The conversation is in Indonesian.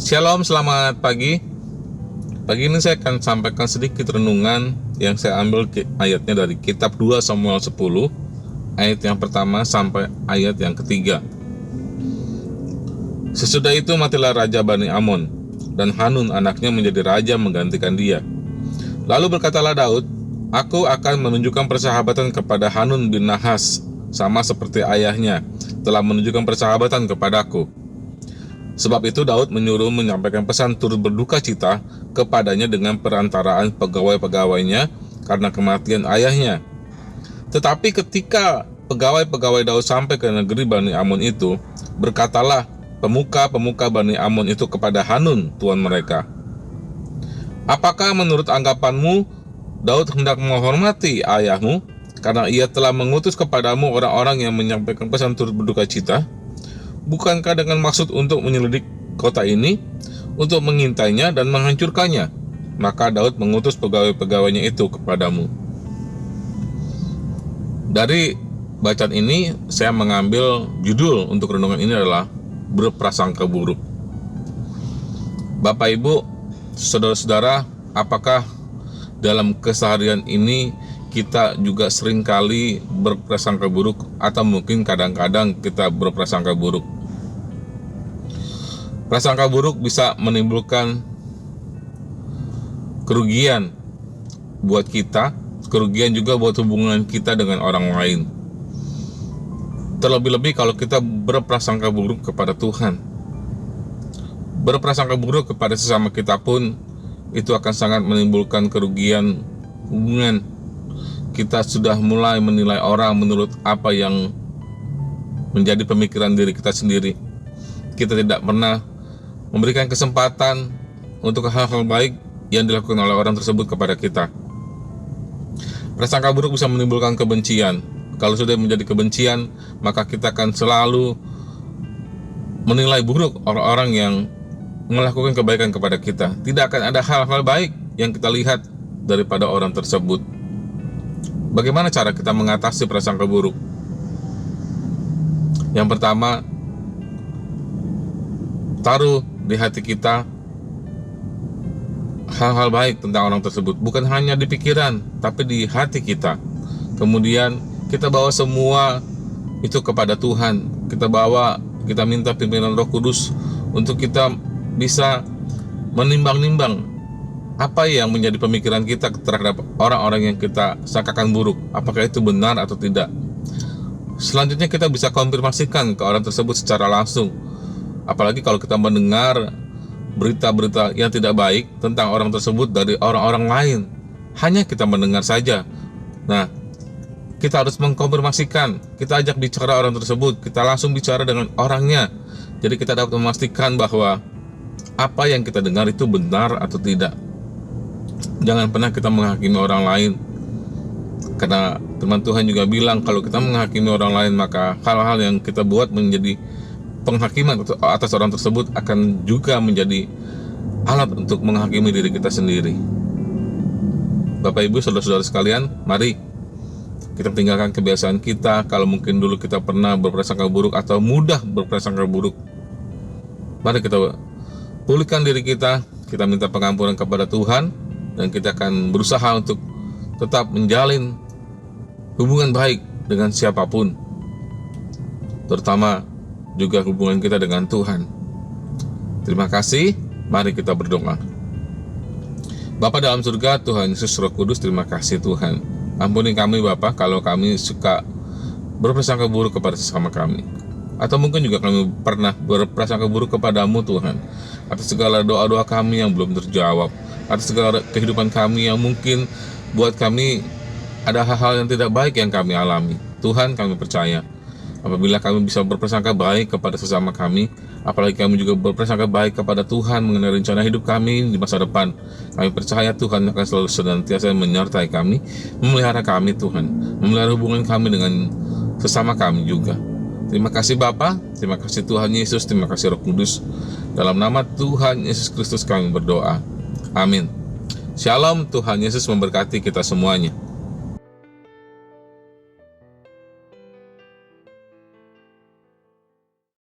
Shalom, selamat pagi. Pagi ini saya akan sampaikan sedikit renungan yang saya ambil ayatnya dari kitab 2 Samuel 10, ayat yang pertama sampai ayat yang ketiga. Sesudah itu matilah Raja Bani Amon, dan Hanun anaknya menjadi raja menggantikan dia. Lalu berkatalah Daud, "Aku akan menunjukkan persahabatan kepada Hanun bin Nahas, sama seperti ayahnya telah menunjukkan persahabatan kepadaku." Sebab itu Daud menyuruh menyampaikan pesan turut berduka cita kepadanya dengan perantaraan pegawai-pegawainya karena kematian ayahnya. Tetapi ketika pegawai-pegawai Daud sampai ke negeri Bani Amon itu, berkatalah pemuka-pemuka Bani Amon itu kepada Hanun, tuan mereka, "Apakah menurut anggapanmu Daud hendak menghormati ayahmu karena ia telah mengutus kepadamu orang-orang yang menyampaikan pesan turut berduka cita? Bukankah dengan maksud untuk menyelidik kota ini, untuk mengintainya dan menghancurkannya?" Maka Daud mengutus pegawai-pegawainya itu kepadamu. Dari bacaan ini saya mengambil judul untuk renungan ini adalah berprasangka buruk. Bapak Ibu, saudara-saudara, apakah dalam keseharian ini kita juga seringkali berprasangka buruk, atau mungkin kadang-kadang kita berprasangka buruk? Prasangka buruk bisa menimbulkan kerugian buat kita, kerugian juga buat hubungan kita dengan orang lain. Terlebih-lebih kalau kita berprasangka buruk kepada Tuhan. Berprasangka buruk kepada sesama kita pun itu akan sangat menimbulkan kerugian hubungan. Kita sudah mulai menilai orang menurut apa yang menjadi pemikiran diri kita sendiri. Kita tidak pernah memberikan kesempatan untuk hal-hal baik yang dilakukan oleh orang tersebut kepada kita. Prasangka buruk bisa menimbulkan kebencian. Kalau sudah menjadi kebencian, maka kita akan selalu menilai buruk orang-orang yang melakukan kebaikan kepada kita. Tidak akan ada hal-hal baik yang kita lihat daripada orang tersebut. Bagaimana cara kita mengatasi prasangka buruk? Yang pertama, taruh di hati kita hal-hal baik tentang orang tersebut. Bukan hanya di pikiran, tapi di hati kita. Kemudian kita bawa semua itu kepada Tuhan. Kita minta pimpinan Roh Kudus untuk kita bisa menimbang-nimbang apa yang menjadi pemikiran kita terhadap orang-orang yang kita sangkakan buruk, apakah itu benar atau tidak. Selanjutnya kita bisa konfirmasikan ke orang tersebut secara langsung. Apalagi kalau kita mendengar berita-berita yang tidak baik tentang orang tersebut dari orang-orang lain, hanya kita mendengar saja. Nah, kita harus mengkonfirmasikan, kita ajak bicara orang tersebut, kita langsung bicara dengan orangnya. Jadi kita dapat memastikan bahwa apa yang kita dengar itu benar atau tidak. Jangan pernah kita menghakimi orang lain, karena firman Tuhan juga bilang kalau kita menghakimi orang lain, maka hal-hal yang kita buat menjadi penghakiman atas orang tersebut akan juga menjadi alat untuk menghakimi diri kita sendiri. Bapak Ibu, saudara-saudara sekalian, mari kita tinggalkan kebiasaan kita. Kalau mungkin dulu kita pernah berprasangka buruk atau mudah berprasangka buruk, mari kita pulihkan diri kita minta pengampunan kepada Tuhan, dan kita akan berusaha untuk tetap menjalin hubungan baik dengan siapapun, terutama juga hubungan kita dengan Tuhan. Terima kasih, mari kita berdoa. Bapa dalam surga, Tuhan Yesus Roh Kudus, terima kasih Tuhan. Ampuni kami Bapa kalau kami suka berprasangka buruk kepada sesama kami, atau mungkin juga kami pernah berprasangka buruk kepadamu Tuhan, atas segala doa-doa kami yang belum terjawab, atas segala kehidupan kami yang mungkin buat kami ada hal-hal yang tidak baik yang kami alami. Tuhan, kami percaya apabila kami bisa berprasangka baik kepada sesama kami, apalagi kami juga berprasangka baik kepada Tuhan mengenai rencana hidup kami di masa depan, kami percaya Tuhan akan selalu senantiasa menyertai kami, memelihara kami Tuhan, memelihara hubungan kami dengan sesama kami juga. Terima kasih Bapa, terima kasih Tuhan Yesus, terima kasih Roh Kudus. Dalam nama Tuhan Yesus Kristus kami berdoa. Amin. Shalom, Tuhan Yesus memberkati kita semuanya.